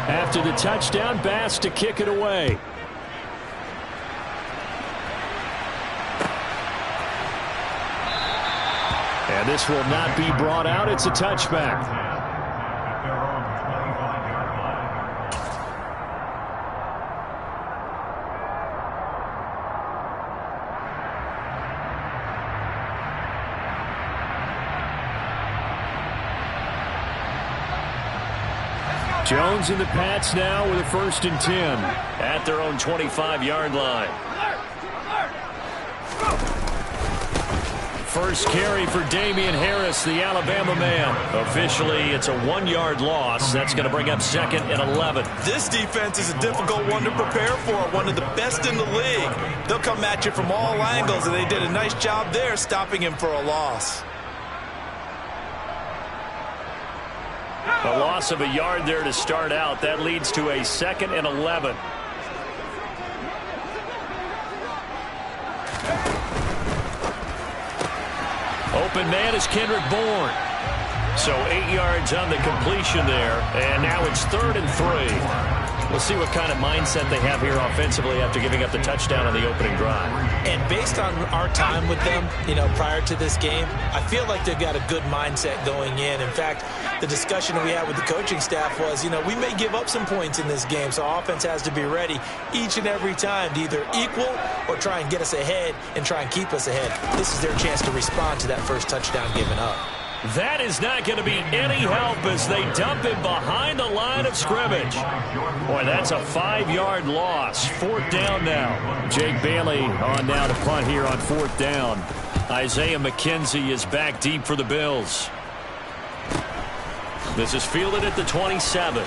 After the touchdown, Bass to kick it away. And this will not be brought out. It's a touchback. Jones and the Pats now with a 1st and 10 at their own 25-yard line. First carry for Damian Harris, the Alabama man. Officially, it's a 1-yard loss. That's going to bring up 2nd and 11. This defense is a difficult one to prepare for, one of the best in the league. They'll come at you from all angles, and they did a nice job there stopping him for a loss. A loss of a yard there to start out. That leads to a 2nd and 11. Open man is Kendrick Bourne. So 8 yards on the completion there. And now it's 3rd and 3. We'll see what kind of mindset they have here offensively after giving up the touchdown on the opening drive. And based on our time with them, prior to this game, I feel like they've got a good mindset going in. In fact, the discussion we had with the coaching staff was, we may give up some points in this game, so offense has to be ready each and every time to either equal or try and get us ahead and try and keep us ahead. This is their chance to respond to that first touchdown given up. That is not going to be any help as they dump him behind the line of scrimmage. Boy, that's a 5-yard loss. 4th down now. Jake Bailey on now to punt here on 4th down. Isaiah McKenzie is back deep for the Bills. This is fielded at the 27.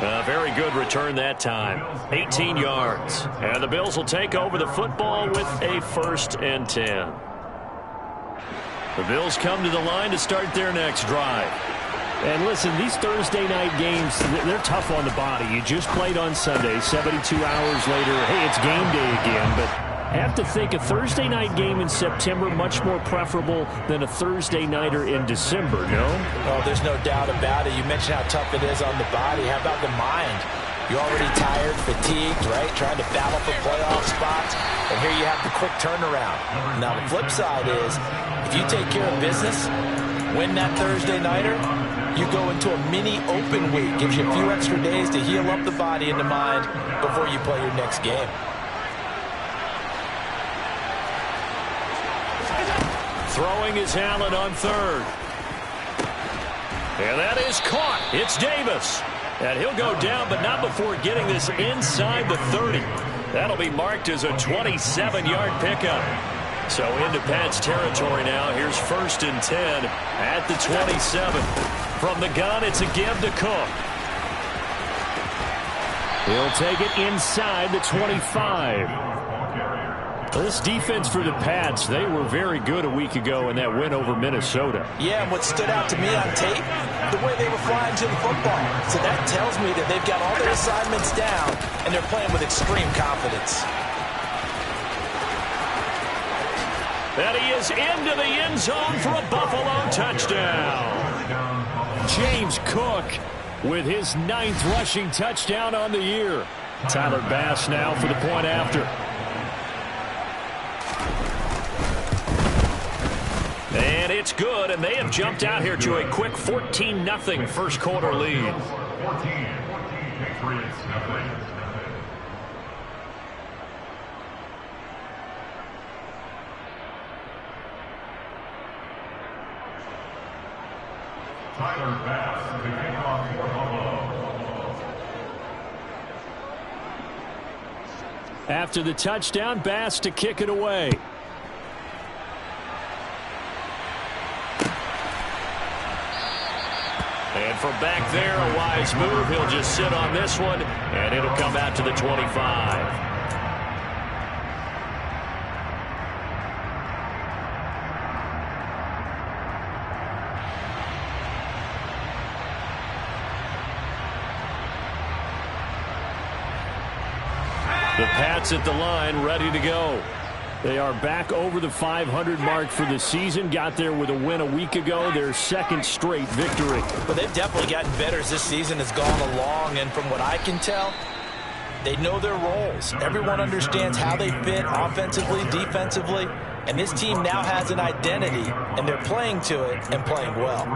A very good return that time. 18 yards. And the Bills will take over the football with a 1st and 10. The Bills come to the line to start their next drive. And listen, these Thursday night games, they're tough on the body. You just played on Sunday, 72 hours later, hey, it's game day again. But I have to think a Thursday night game in September much more preferable than a Thursday nighter in December, no? Oh, there's no doubt about it. You mentioned how tough it is on the body. How about the mind? You're already tired, fatigued, right? Trying to battle for playoff spots. And here you have the quick turnaround. Now, the flip side is, if you take care of business, win that Thursday nighter, you go into a mini open week. Gives you a few extra days to heal up the body and the mind before you play your next game. Throwing is Allen on 3rd. And that is caught. It's Davis. And he'll go down, but not before getting this inside the 30. That'll be marked as a 27-yard pickup. So into Pat's territory now. Here's 1st and 10 at the 27. From the gun, it's a give to Cook. He'll take it inside the 25. This defense for the Pats, they were very good a week ago in that win over Minnesota. Yeah, and what stood out to me on tape, the way they were flying to the football. So that tells me that they've got all their assignments down, and they're playing with extreme confidence. And he is into the end zone for a Buffalo touchdown. James Cook with his 9th rushing touchdown on the year. Tyler Bass now for the point after. And it's good, and they have jumped out here to a quick 14-0 first quarter lead. Tyler Bass to kick off for Buffalo. After the touchdown, Bass to kick it away. And from back there, a wise move. He'll just sit on this one, and it'll come out to the 25. The Pats at the line, ready to go. They are back over the 500 mark for the season. Got there with a win a week ago. Their second straight victory. But they've definitely gotten better as this season has gone along. And from what I can tell, they know their roles. Everyone understands how they fit offensively, defensively. And this team now has an identity, and they're playing to it and playing well.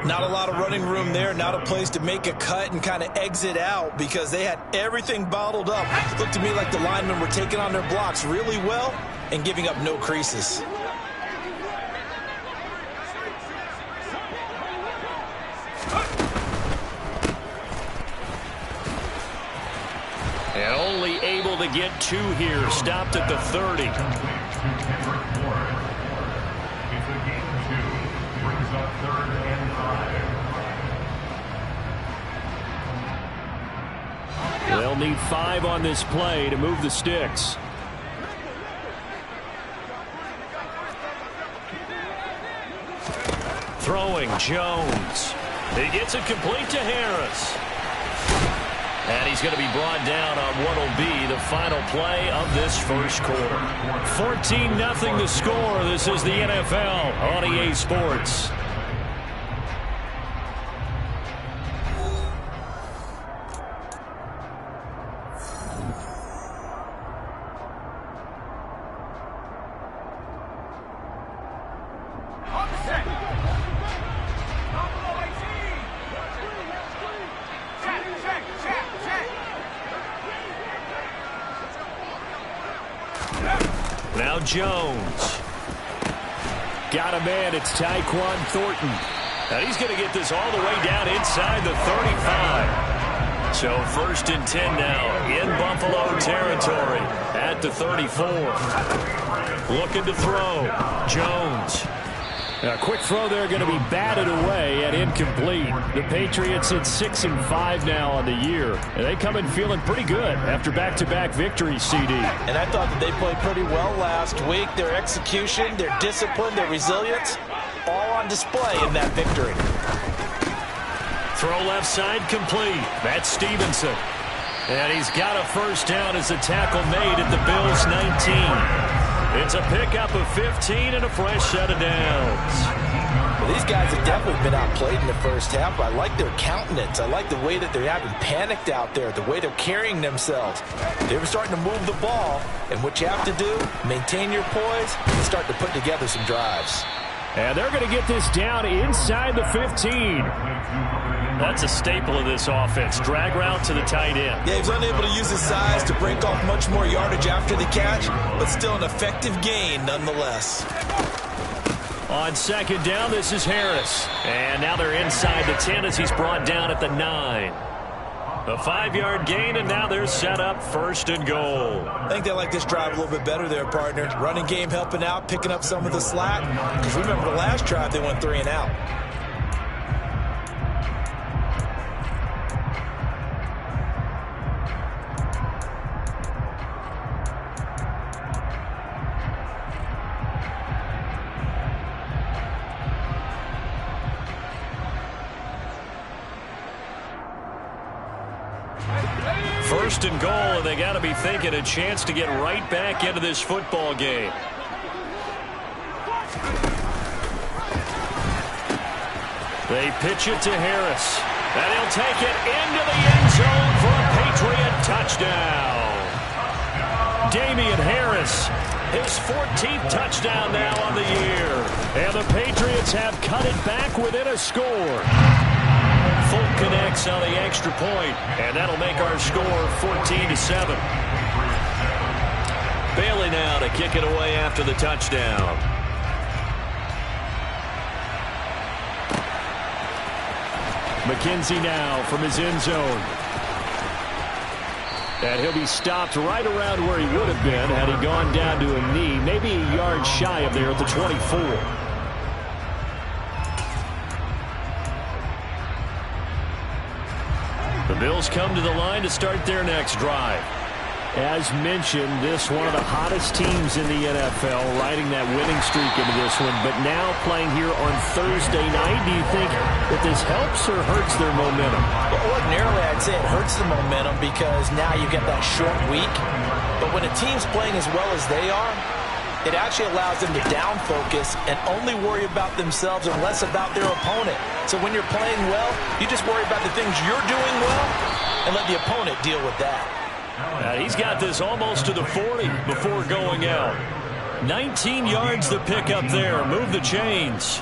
Not a lot of running room there, not a place to make a cut and kind of exit out because they had everything bottled up. It looked to me like the linemen were taking on their blocks really well and giving up no creases. And only able to get 2 here. Stopped at the 30. They'll need 5 on this play to move the sticks. Throwing Jones. He gets it complete to Harris. And he's going to be brought down on what will be the final play of this first quarter. 14-0 the score. This is the NFL on EA Sports. Now Jones. Got a man. It's Tyquan Thornton. And he's going to get this all the way down inside the 35. So 1st and 10 now in Buffalo territory at the 34. Looking to throw. Jones. A quick throw there going to be batted away and incomplete. The Patriots at 6-5 now on the year. And they come in feeling pretty good after back-to-back victories, CD. And I thought that they played pretty well last week. Their execution, their discipline, their resilience, all on display in that victory. Throw left side complete. That's Stevenson. And he's got a first down as a tackle made at the Bills' 19. It's a pickup of 15 and a fresh set of downs. Well, these guys have definitely been outplayed in the first half. I like their countenance. I like the way that they haven't panicked out there, the way they're carrying themselves. They were starting to move the ball, and what you have to do, maintain your poise and start to put together some drives. And they're going to get this down inside the 15. That's a staple of this offense. Drag route to the tight end. Yeah, he was unable to use his size to break off much more yardage after the catch, but still an effective gain nonetheless. On 2nd down, this is Harris. And now they're inside the 10 as he's brought down at the 9. A 5-yard gain, and now they're set up 1st and goal. I think they like this drive a little bit better there, partner. Running game helping out, picking up some of the slack. Because remember the last drive, they went 3 and out. First and goal, and they got to be thinking a chance to get right back into this football game. They pitch it to Harris, and he'll take it into the end zone for a Patriot touchdown. Damian Harris, his 14th touchdown now on the year, and the Patriots have cut it back within a score. Folk connects on the extra point, and that'll make our score 14-7. Bailey now to kick it away after the touchdown. McKenzie now from his end zone. And he'll be stopped right around where he would have been had he gone down to a knee, maybe a yard shy of there at the 24. The Bills come to the line to start their next drive. As mentioned, this one of the hottest teams in the NFL, riding that winning streak into this one, but now playing here on Thursday night. Do you think that this helps or hurts their momentum? Well, ordinarily, I'd say it hurts the momentum because now you get that short week. But when a team's playing as well as they are, it actually allows them to down focus and only worry about themselves and less about their opponent. So when you're playing well, you just worry about the things you're doing well and let the opponent deal with that. He's got this almost to the 40 before going out. 19 yards to pick up there. Move the chains.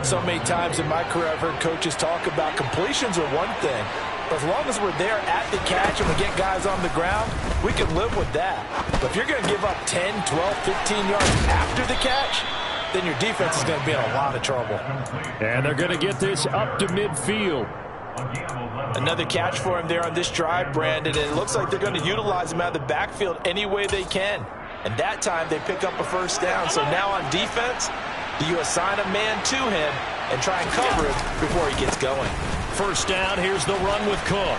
So many times in my career I've heard coaches talk about completions are one thing. But as long as we're there at the catch and we get guys on the ground, we can live with that. But if you're going to give up 10, 12, 15 yards after the catch, then your defense is going to be in a lot of trouble. And they're going to get this up to midfield. Another catch for him there on this drive, Brandon, and it looks like they're going to utilize him out of the backfield any way they can. And that time they pick up a first down. So now on defense, do you assign a man to him and try and cover him before he gets going? First down, here's the run with Cook.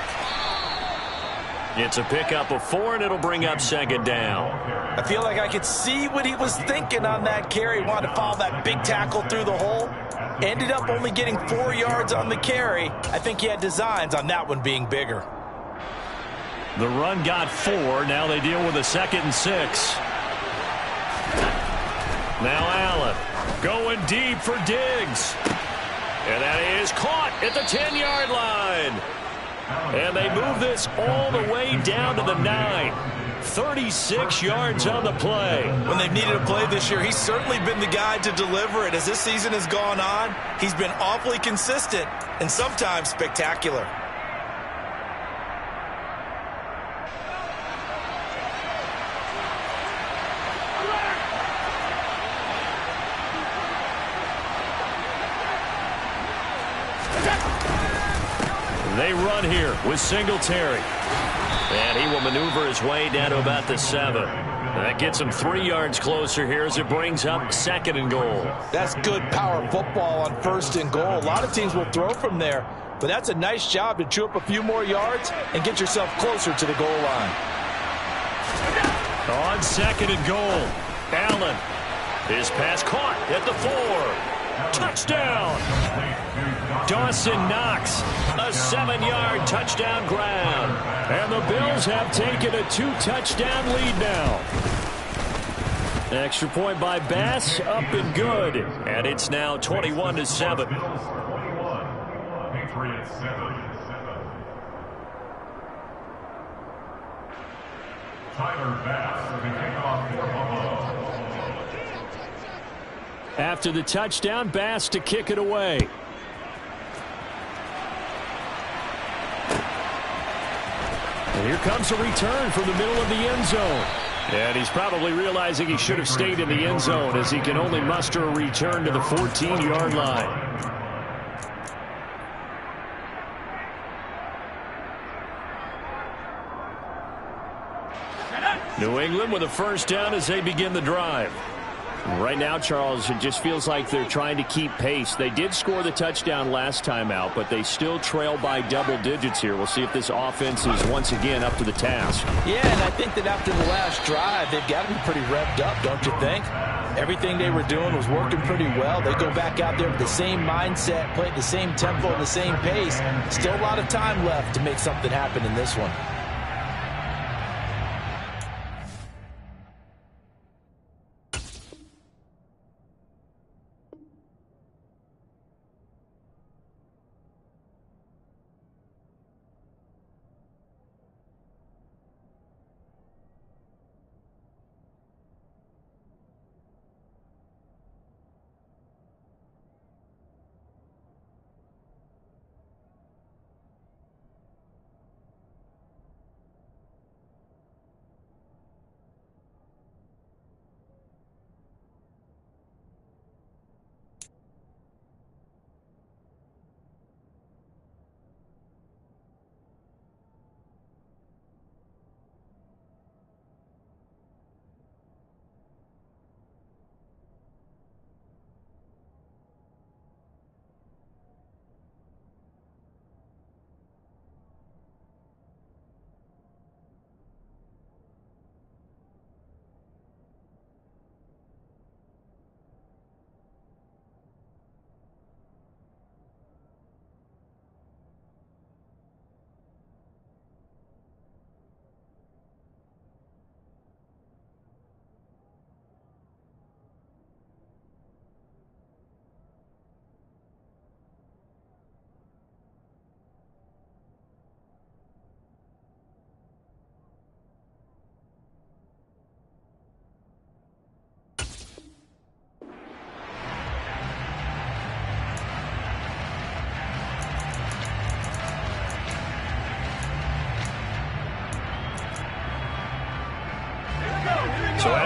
It's a pickup of 4, and it'll bring up second down. I feel like I could see what he was thinking on that carry. He wanted to follow that big tackle through the hole. Ended up only getting 4 yards on the carry. I think he had designs on that one being bigger. The run got 4. Now they deal with a 2nd and 6. Now Allen going deep for Diggs. And that is caught at the 10-yard line. And they move this all the way down to the 9. 36 yards on the play. When they've needed a play this year, he's certainly been the guy to deliver it. As this season has gone on, he's been awfully consistent and sometimes spectacular. They run here with Singletary. And he will maneuver his way down to about the 7. That gets him 3 yards closer here as it brings up 2nd and goal. That's good power football on 1st and goal. A lot of teams will throw from there, but that's a nice job to chew up a few more yards and get yourself closer to the goal line. On 2nd and goal, Allen. His pass caught at the 4. Touchdown! Dawson Knox, a 7-yard touchdown grab. And the Bills have taken a 2-touchdown lead now. Extra point by Bass, up and good. And it's now 21-7. Patriots 7. Tyler Bass with the kickoff for Buffalo. After the touchdown, Bass to kick it away. And here comes a return from the middle of the end zone. And he's probably realizing he should have stayed in the end zone as he can only muster a return to the 14-yard line. New England with a first down as they begin the drive. Right now, Charles, it just feels like they're trying to keep pace. They did score the touchdown last time out, but they still trail by double digits here. We'll see if this offense is once again up to the task. Yeah, and I think that after the last drive, they've got to be pretty revved up, don't you think? Everything they were doing was working pretty well. They go back out there with the same mindset, play at the same tempo and the same pace. Still a lot of time left to make something happen in this one.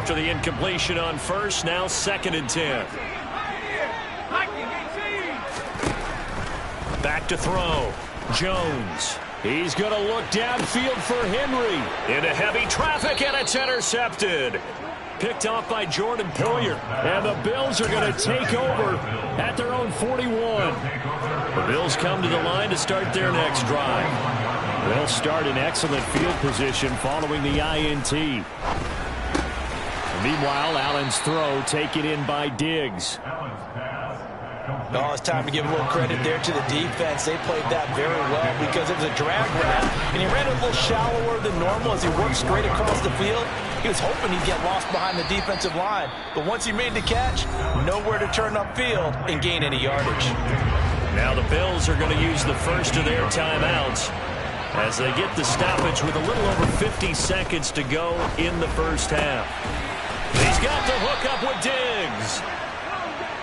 After the incompletion on first, now 2nd and 10. Back to throw. Jones. He's going to look downfield for Henry. Into heavy traffic, and it's intercepted. Picked off by Jordan Poyer. And the Bills are going to take over at their own 41. The Bills come to the line to start their next drive. They'll start in excellent field position following the INT. Meanwhile, Allen's throw taken in by Diggs. Oh, it's time to give a little credit there to the defense. They played that very well because it was a drag route, and he ran a little shallower than normal as he worked straight across the field. He was hoping he'd get lost behind the defensive line, but once he made the catch, nowhere to turn upfield and gain any yardage. Now the Bills are going to use the first of their timeouts as they get the stoppage with a little over 50 seconds to go in the first half. He's got the hook up with Diggs.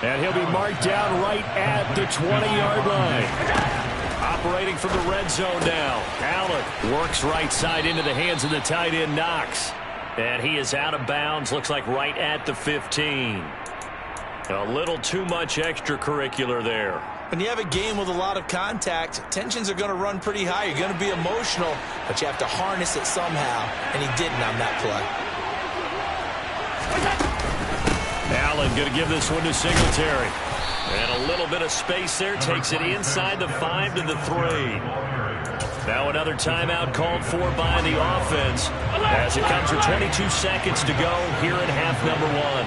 And he'll be marked down right at the 20-yard line. Operating from the red zone now. Allen works right side into the hands of the tight end, Knox. And he is out of bounds, looks like right at the 15. A little too much extracurricular there. When you have a game with a lot of contact, tensions are going to run pretty high. You're going to be emotional, but you have to harness it somehow, and he didn't on that play. Allen going to give this one to Singletary. And a little bit of space there. Takes it inside the 5 to the 3. Now another timeout called for by the offense as it comes with 22 seconds to go here in half number 1.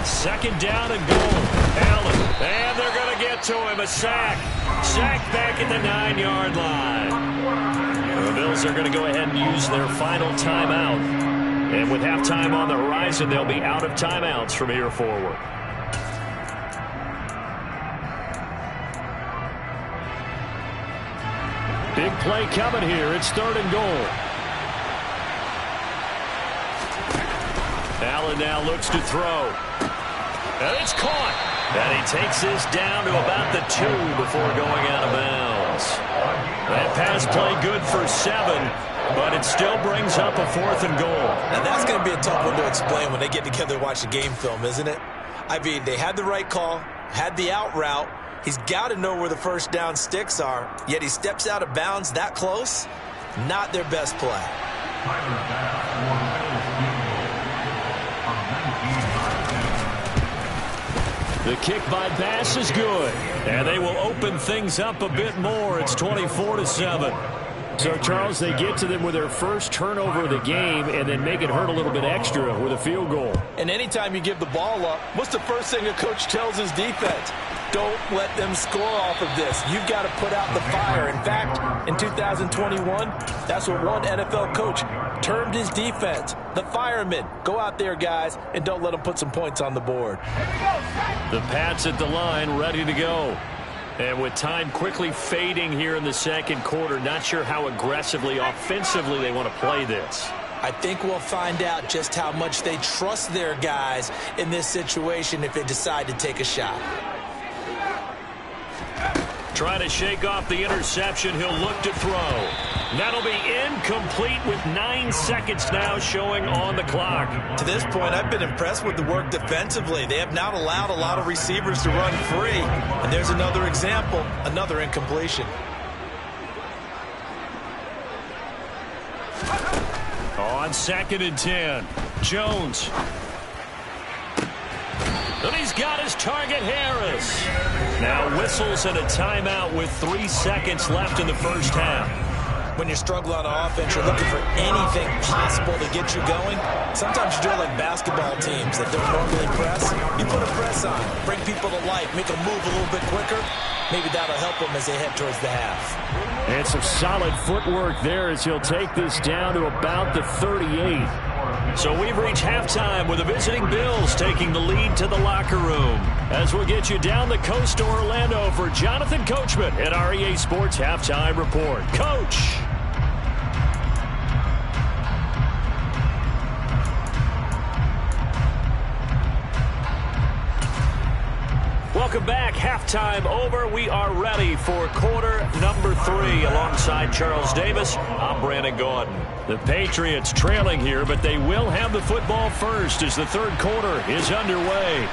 2nd down and goal. Allen. And they're going to get to him. A sack. Sack back at the 9-yard line. The Bills are going to go ahead and use their final timeout. And with halftime on the horizon, they'll be out of timeouts from here forward. Big play coming here. It's 3rd and goal. Allen now looks to throw. And it's caught. And he takes this down to about the 2 before going out of bounds. That pass play good for 7. But it still brings up a 4th and goal. Now that's going to be a tough one to explain when they get together to watch the game film, isn't it? I mean, they had the right call, had the out route. He's got to know where the first down sticks are, yet he steps out of bounds that close. Not their best play. The kick by Bass is good. And they will open things up a bit more. It's 24-7. So, Charles, they get to them with their first turnover of the game and then make it hurt a little bit extra with a field goal. And anytime you give the ball up, what's the first thing a coach tells his defense? Don't let them score off of this. You've got to put out the fire. In fact, in 2021, that's what one NFL coach termed his defense. The firemen. Go out there, guys, and don't let them put some points on the board. The Pats at the line, ready to go. And with time quickly fading here in the 2nd quarter, not sure how aggressively, offensively they want to play this. I think we'll find out just how much they trust their guys in this situation if they decide to take a shot. Trying to shake off the interception. He'll look to throw. That'll be incomplete with 9 seconds now showing on the clock. To this point, I've been impressed with the work defensively. They have not allowed a lot of receivers to run free. And there's another example, another incompletion. On 2nd and 10, Jones. And he's got his target, Harris. Now whistles and a timeout with 3 seconds left in the first half. When you struggle on offense, you're looking for anything possible to get you going. Sometimes you do it like basketball teams that don't normally press. You put a press on, bring people to life, make them move a little bit quicker. Maybe that'll help them as they head towards the half. And some solid footwork there as he'll take this down to about the 38. So we've reached halftime with the visiting Bills taking the lead to the locker room. As we'll get you down the coast to Orlando for Jonathan Coachman at our EA Sports Halftime Report. Coach. Welcome back. Halftime over. We are ready for quarter number 3. Alongside Charles Davis, I'm Brandon Gaudin. The Patriots trailing here, but they will have the football first as the third quarter is underway.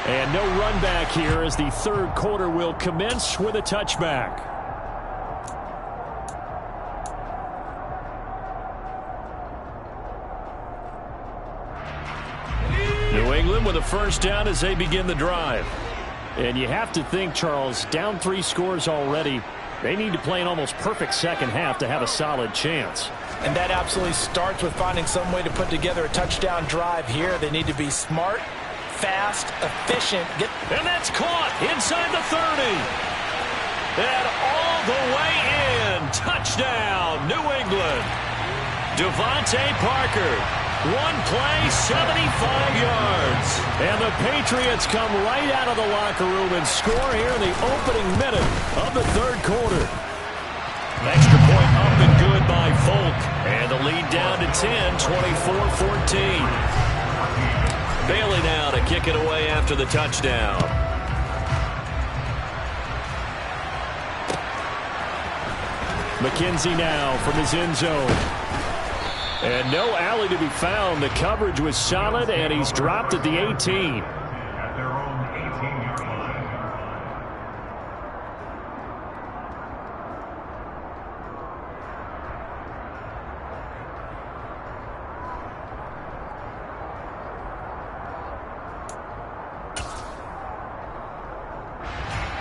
And no run back here as the third quarter will commence with a touchback. New England with a first down as they begin the drive. And you have to think, Charles, down 3 scores already. They need to play an almost perfect second half to have a solid chance. And that absolutely starts with finding some way to put together a touchdown drive here. They need to be smart, fast, efficient. And that's caught inside the 30. And all the way in. Touchdown, New England. Devontae Parker. One play, 75 yards. And the Patriots come right out of the locker room and score here in the opening minute of the third quarter. Extra point up and good by Folk. And the lead down to 10, 24-14. Bailey now to kick it away after the touchdown. McKenzie now from his end zone. And no alley to be found. The coverage was solid, and he's dropped at the 18. At their own 18-yard line.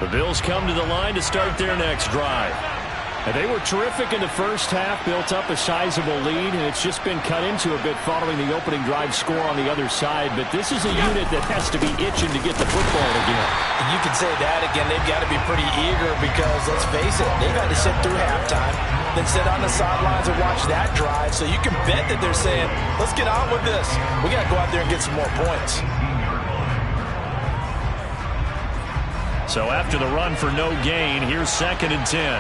The Bills come to the line to start their next drive. And they were terrific in the first half, built up a sizable lead, and it's just been cut into a bit following the opening drive score on the other side. But this is a unit that has to be itching to get the football again. And you can say that again. They've got to be pretty eager because, let's face it, they've had to sit through halftime, then sit on the sidelines and watch that drive. So you can bet that they're saying, let's get on with this. We got to go out there and get some more points. So after the run for no gain, here's 2nd and 10.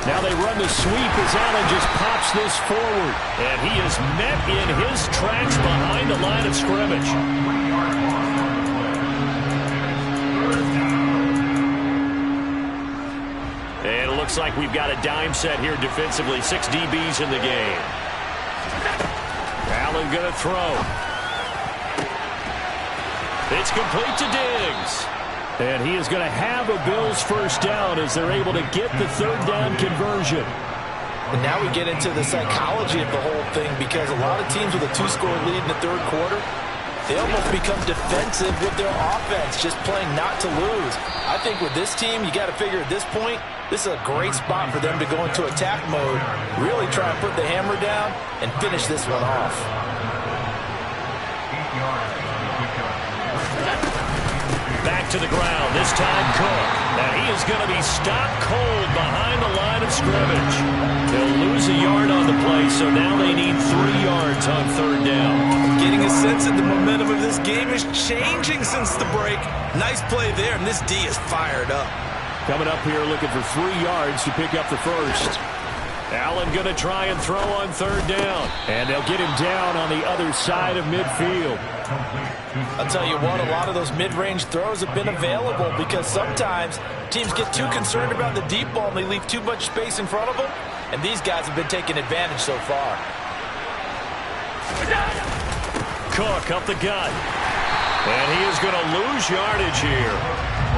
Now they run the sweep as Allen just pops this forward. And he is met in his tracks behind the line of scrimmage. And it looks like we've got a dime set here defensively. 6 DBs in the game. Allen going to throw. It's complete to Diggs. And he is going to have a Bills first down as they're able to get the third down conversion. And now we get into the psychology of the whole thing because a lot of teams with a 2-score lead in the third quarter, they almost become defensive with their offense, just playing not to lose. I think with this team, you got to figure at this point, this is a great spot for them to go into attack mode, really try and put the hammer down and finish this one off. Back to the ground, this time Cook. And he is going to be stopped cold behind the line of scrimmage. They'll lose a yard on the play, so now they need 3 yards on third down. Getting a sense that the momentum of this game is changing since the break. Nice play there, and this D is fired up. Coming up here looking for 3 yards to pick up the first. Allen going to try and throw on third down. And they'll get him down on the other side of midfield. I'll tell you what, a lot of those mid-range throws have been available because sometimes teams get too concerned about the deep ball and they leave too much space in front of them. And these guys have been taking advantage so far. Cook up the gut. And he is going to lose yardage here.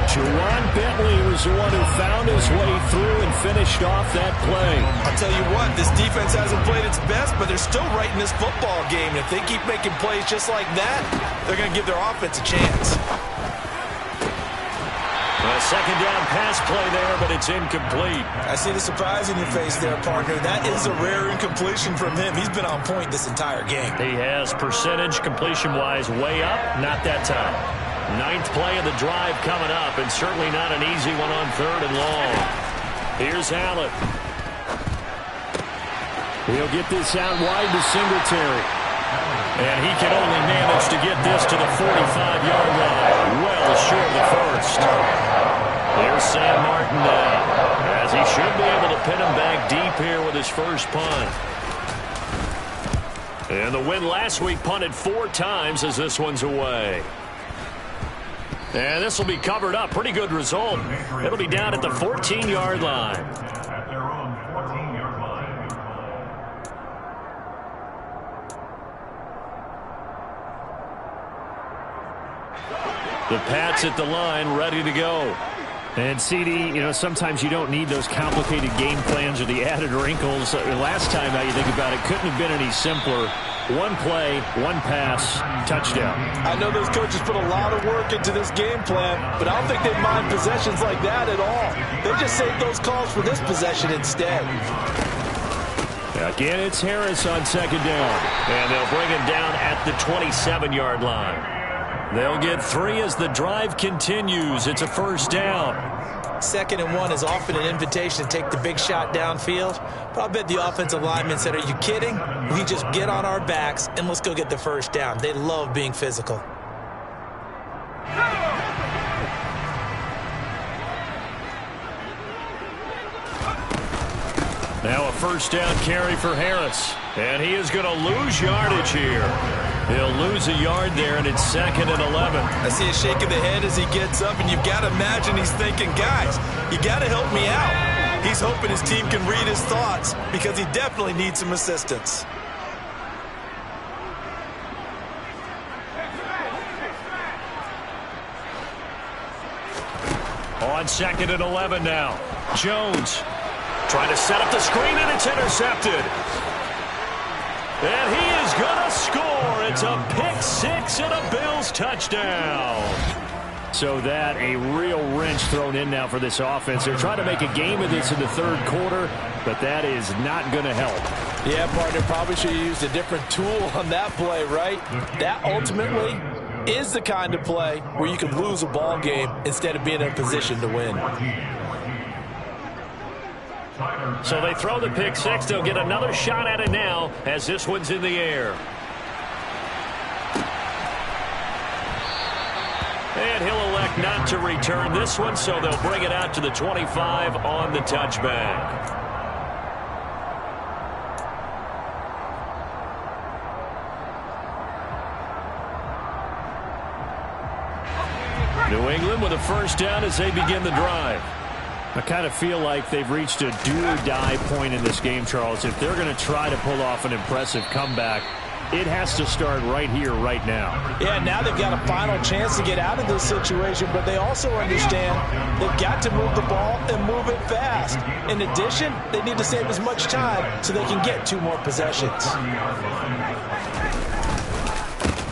Juwan Bentley was the one who found his way through and finished off that play. I'll tell you what, this defense hasn't played its best, but they're still right in this football game. And if they keep making plays just like that, they're going to give their offense a chance. A second down pass play there, but it's incomplete. I see the surprise in your face there, partner. That is a rare incompletion from him. He's been on point this entire game. He has percentage completion-wise way up, not that time. 9th play of the drive coming up, and certainly not an easy one on third and long. Here's Allen. He'll get this out wide to Singletary. And he can only manage to get this to the 45-yard line. Well short of the first. Here's Sam Martin now, as he should be able to pin him back deep here with his first punt. And the win last week punted 4 times as this one's away. And this will be covered up. Pretty good result. It'll be down at the 14-yard line. At their own 14-yard line. The Pats at the line, ready to go. And CD, sometimes you don't need those complicated game plans or the added wrinkles. Last time, now you think about it, couldn't have been any simpler. One play, one pass, touchdown. I know those coaches put a lot of work into this game plan, but I don't think they mind possessions like that at all. They just save those calls for this possession instead. Again, it's Harris on second down. And they'll bring him down at the 27-yard line. They'll get 3 as the drive continues. It's a first down. 2nd and 1 is often an invitation to take the big shot downfield. But I bet the offensive lineman said, are you kidding? We just get on our backs and let's go get the first down. They love being physical. Now a first down carry for Harris. And he is going to lose yardage here. He'll lose a yard there, and it's 2nd and 11. I see a shake of the head as he gets up, and you've got to imagine he's thinking, guys, you got to help me out. He's hoping his team can read his thoughts because he definitely needs some assistance. On 2nd and 11 now. Jones trying to set up the screen, and it's intercepted. And he is going to score. It's a pick 6 and a Bills touchdown. So that a real wrench thrown in now for this offense. They're trying to make a game of this in the 3rd quarter, but that is not going to help. Yeah, partner, probably should have used a different tool on that play, right? That ultimately is the kind of play where you can lose a ball game instead of being in a position to win. So they throw the pick 6. They'll get another shot at it now as this one's in the air. And he'll elect not to return this one, so they'll bring it out to the 25 on the touchback. New England with a first down as they begin the drive. I kind of feel like they've reached a do-or-die point in this game, Charles. If they're going to try to pull off an impressive comeback, it has to start right here, right now. Yeah, now they've got a final chance to get out of this situation, but they also understand they've got to move the ball and move it fast. In addition, they need to save as much time so they can get 2 more possessions.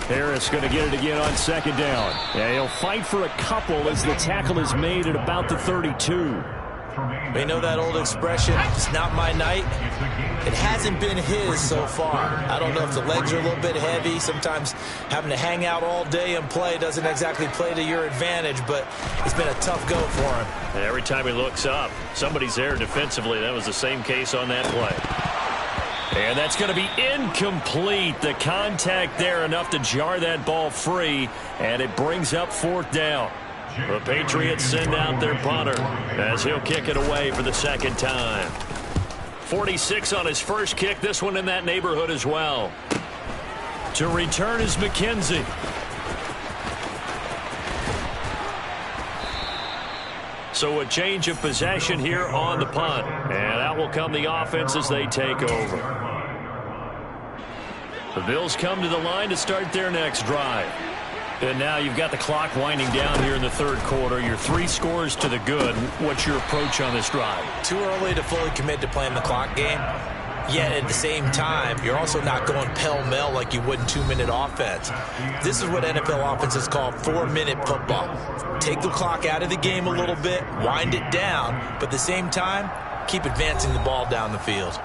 Harris going to get it again on 2nd down. Yeah, he'll fight for a couple as the tackle is made at about the 32. We know that old expression, it's not my night. It hasn't been his so far. I don't know if the legs are a little bit heavy. Sometimes having to hang out all day and play doesn't exactly play to your advantage, but it's been a tough go for him. And every time he looks up, somebody's there defensively. That was the same case on that play. And that's going to be incomplete. The contact there enough to jar that ball free, and it brings up 4th down. The Patriots send out their punter as he'll kick it away for the 2nd time. 46 on his first kick, this one in that neighborhood as well. To return is McKenzie. So a change of possession here on the punt. And out will come the offense as they take over. The Bills come to the line to start their next drive. And now you've got the clock winding down here in the 3rd quarter. You're 3 scores to the good. What's your approach on this drive? Too early to fully commit to playing the clock game. Yet at the same time, you're also not going pell-mell like you would in 2-minute offense. This is what NFL offenses call 4-minute football. Take the clock out of the game a little bit, wind it down, but at the same time, keep advancing the ball down the field.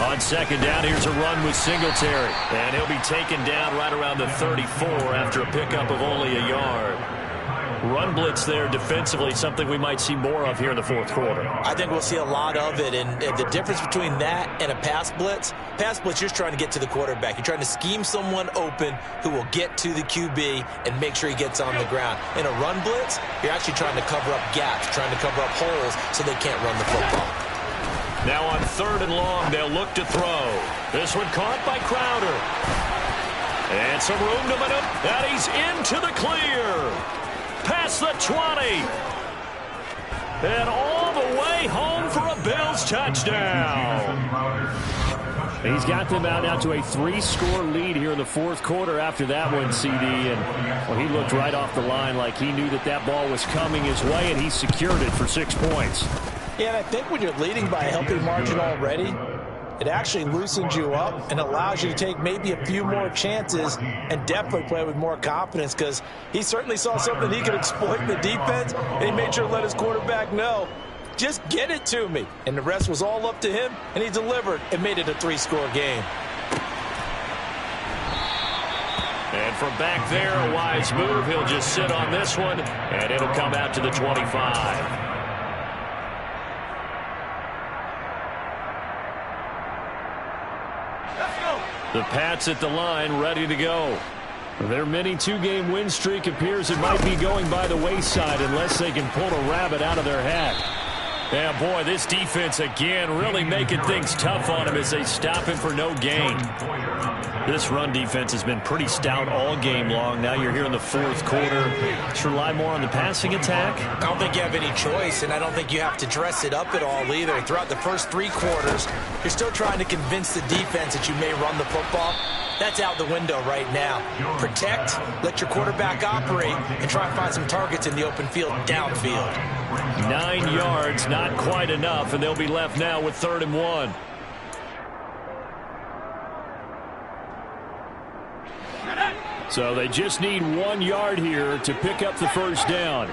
On 2nd down, here's a run with Singletary. And he'll be taken down right around the 34 after a pickup of only a yard. Run blitz there defensively, something we might see more of here in the fourth quarter. I think we'll see a lot of it, and the difference between that and a pass blitz, you're just trying to get to the quarterback. You're trying to scheme someone open who will get to the QB and make sure he gets on the ground. In a run blitz, you're actually trying to cover up gaps, trying to cover up holes so they can't run the football. Now on 3rd and long, they'll look to throw. This one caught by Crowder. And some room to maneuver. And he's into the clear. Past the 20. And all the way home for a Bills touchdown. He's got them out now to a 3-score lead here in the fourth quarter after that one, CD. And well, he looked right off the line like he knew that ball was coming his way, and he secured it for 6 points. Yeah, and I think when you're leading by a healthy margin already, it actually loosens you up and allows you to take maybe a few more chances and definitely play with more confidence, because he certainly saw something he could exploit in the defense, and he made sure to let his quarterback know, just get it to me. And the rest was all up to him, and he delivered and made it a 3-score game. And from back there, a wise move. He'll just sit on this one, and it'll come out to the 25. The Pats at the line, ready to go. Their mini 2-game win streak appears it might be going by the wayside unless they can pull a rabbit out of their hat. Yeah, boy, this defense again really making things tough on him as they stop him for no gain. This run defense has been pretty stout all game long. Now you're here in the fourth quarter. Just rely more on the passing attack. I don't think you have any choice, and I don't think you have to dress it up at all either. Throughout the first 3 quarters, you're still trying to convince the defense that you may run the football. That's out the window right now. Protect, let your quarterback operate, and try and find some targets in the open field downfield. 9 yards, not quite enough, and they'll be left now with 3rd and 1. So they just need 1 yard here to pick up the first down.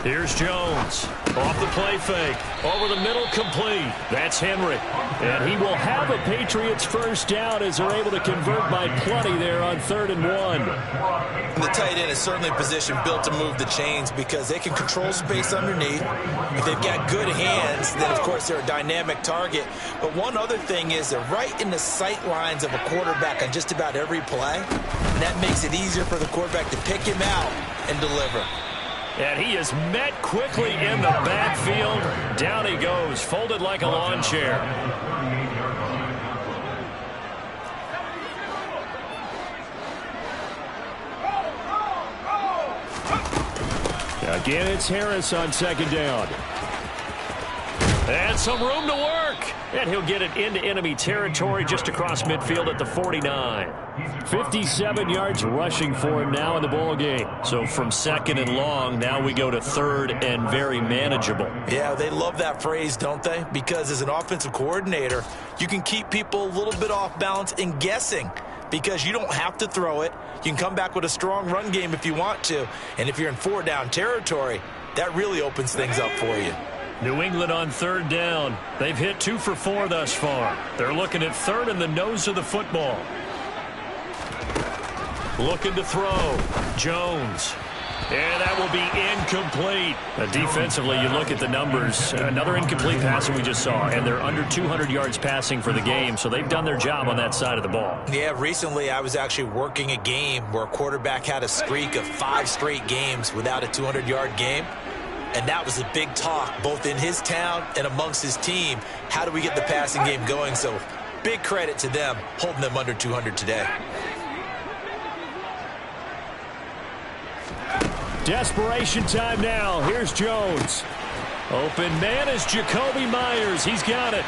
Here's Jones. Off the play fake. Over the middle, complete. That's Henry. And he will have a Patriots first down as they're able to convert by plenty there on 3rd and 1. And the tight end is certainly a position built to move the chains because they can control space underneath. If they've got good hands, then, of course, they're a dynamic target. But one other thing is they're right in the sight lines of a quarterback on just about every play. And that makes it easier for the quarterback to pick him out and deliver. And he is met quickly in the backfield. Down he goes, folded like a lawn chair. Again, it's Harris on 2nd down. And some room to work. And he'll get it into enemy territory just across midfield at the 49. 57 yards rushing for him now in the ball game. So from 2nd and long, now we go to 3rd and very manageable. Yeah, they love that phrase, don't they? Because as an offensive coordinator, you can keep people a little bit off balance and guessing because you don't have to throw it. You can come back with a strong run game if you want to. And if you're in 4-down territory, that really opens things up for you. New England on 3rd down. They've hit 2 for 4 thus far. They're looking at 3rd and the nose of the football. Looking to throw. Jones. And that will be incomplete. Defensively, you look at the numbers. Another incomplete pass that we just saw, and they're under 200 yards passing for the game, so they've done their job on that side of the ball. Yeah, recently I was actually working a game where a quarterback had a streak of 5 straight games without a 200-yard game. And that was a big talk, both in his town and amongst his team. How do we get the passing game going? So big credit to them, holding them under 200 today. Desperation time now. Here's Jones. Open man is Jacoby Myers. He's got it.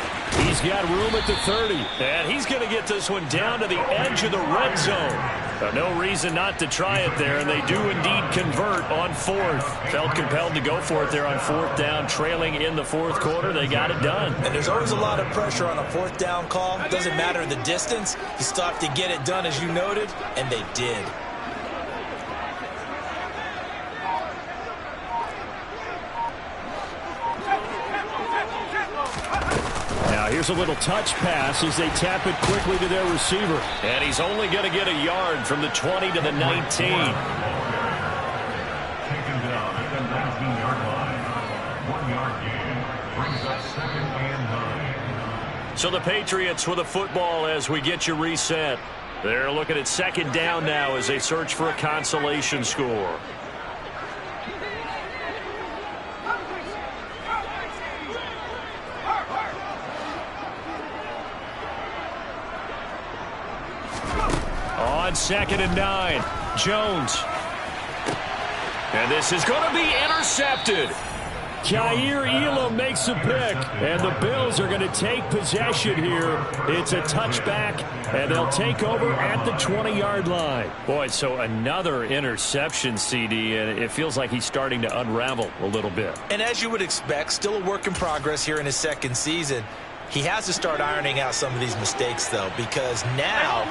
He's got room at the 30. And he's going to get this one down to the edge of the red zone. No reason not to try it there, and they do indeed convert on fourth. Felt compelled to go for it there on fourth down, trailing in the fourth quarter. They got it done. And there's always a lot of pressure on a fourth down call. It doesn't matter the distance. You still have to get it done, as you noted, and they did. Here's a little touch pass as they tap it quickly to their receiver. And he's only going to get a yard from the 20 to the 19. Taken down at the 19-yard line. 1-yard gain brings up 2nd and 9. So the Patriots with the football as we get you reset. They're looking at 2nd down now as they search for a consolation score. On 2nd and 9, Jones. And this is going to be intercepted. Jair Elam makes a pick, and the Bills are going to take possession here. It's a touchback, and they'll take over at the 20-yard line. Boy, so another interception, CD, and it feels like he's starting to unravel a little bit. And as you would expect, still a work in progress here in his 2nd season. He has to start ironing out some of these mistakes, though, because now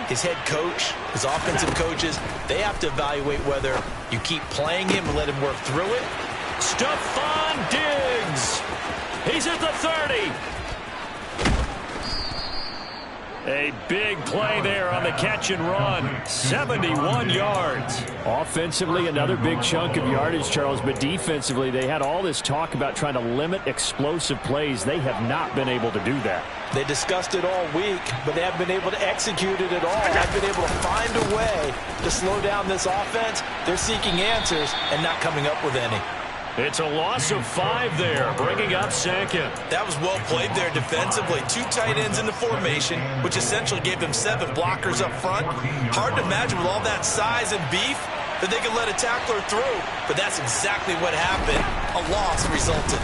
his head coach, his offensive coaches, they have to evaluate whether you keep playing him and let him work through it. Stephon Diggs. He's at the 30. A big play there on the catch and run. 71 yards. Offensively, another big chunk of yardage, Charles, but defensively, they had all this talk about trying to limit explosive plays. They have not been able to do that. They discussed it all week, but they haven't been able to execute it at all. They've been able to find a way to slow down this offense. They're seeking answers and not coming up with any. It's a loss of 5 there, bringing up 2nd. That was well played there defensively. 2 tight ends in the formation, which essentially gave them 7 blockers up front. Hard to imagine with all that size and beef that they could let a tackler through, but that's exactly what happened. A loss resulted.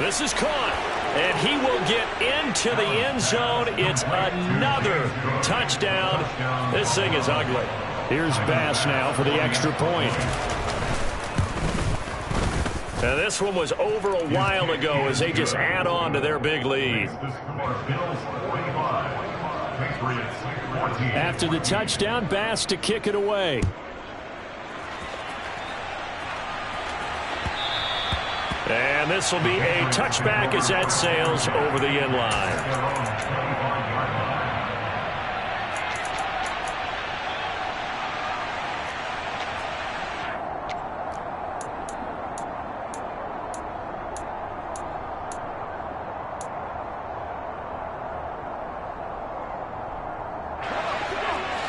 This is caught, and he will get into the end zone. It's another touchdown. This thing is ugly. Here's Bass now for the extra point. Now this one was over a while ago as they just add on to their big lead. After the touchdown, Bass to kick it away. And this will be a touchback as that sails over the end line.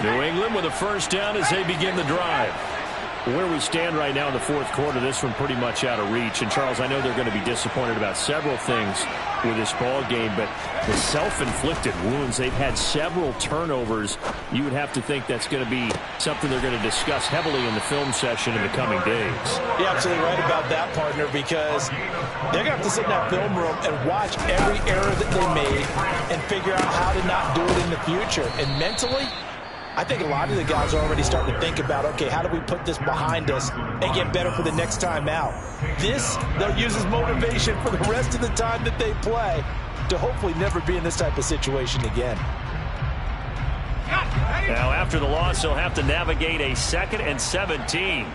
New England with a first down as they begin the drive. Where we stand right now in the fourth quarter, this one pretty much out of reach. And, Charles, I know they're going to be disappointed about several things with this ball game, but the self-inflicted wounds, they've had several turnovers. You would have to think that's going to be something they're going to discuss heavily in the film session in the coming days. You're absolutely right about that, partner, because they're going to have to sit in that film room and watch every error that they made and figure out how to not do it in the future. And mentally, I think a lot of the guys are already starting to think about, okay, how do we put this behind us and get better for the next time out? This, they'll use as motivation for the rest of the time that they play to hopefully never be in this type of situation again. Now, after the loss, they'll have to navigate a 2nd and 17.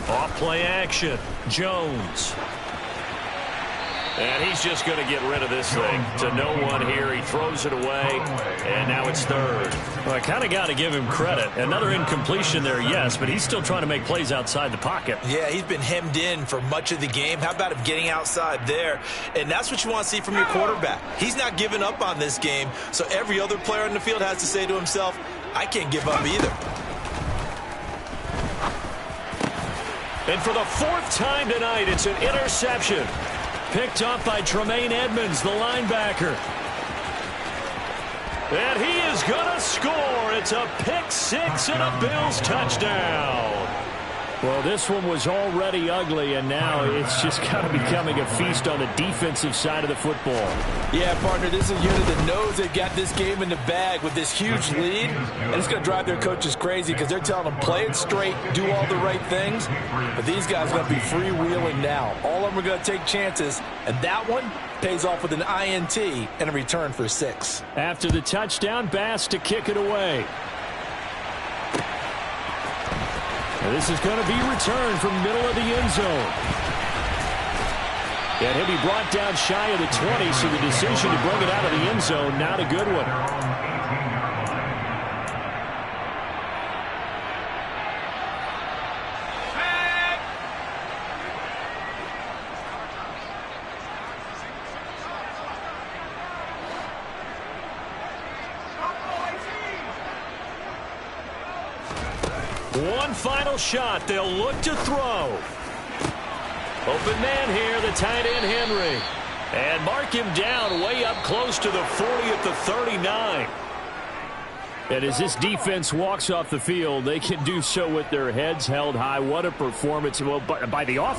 Off play action, Jones. And he's just going to get rid of this thing to no one here. He throws it away, and now it's 3rd. Well, I kind of got to give him credit. Another incompletion there, yes, but he's still trying to make plays outside the pocket. Yeah, he's been hemmed in for much of the game. How about him getting outside there? And that's what you want to see from your quarterback. He's not giving up on this game, so every other player in the field has to say to himself, I can't give up either. And for the 4th time tonight, it's an interception. Picked up by Tremaine Edmonds, the linebacker. And he is going to score. It's a pick 6 and a Bills touchdown. Well, this one was already ugly, and now it's just kind of becoming a feast on the defensive side of the football. Yeah, partner, this is a unit that knows they've got this game in the bag with this huge lead, and it's going to drive their coaches crazy because they're telling them play it straight, do all the right things, but these guys are going to be freewheeling now. All of them are going to take chances, and that one pays off with an INT and a return for 6. After the touchdown, Bass to kick it away. This is going to be returned from middle of the end zone. And he'll be brought down shy of the 20, so the decision to bring it out of the end zone, not a good one. One final shot. They'll look to throw. Open man here, the tight end Henry. And mark him down way up close to the 40 at the 39. And as this defense walks off the field, they can do so with their heads held high. What a performance by the offense.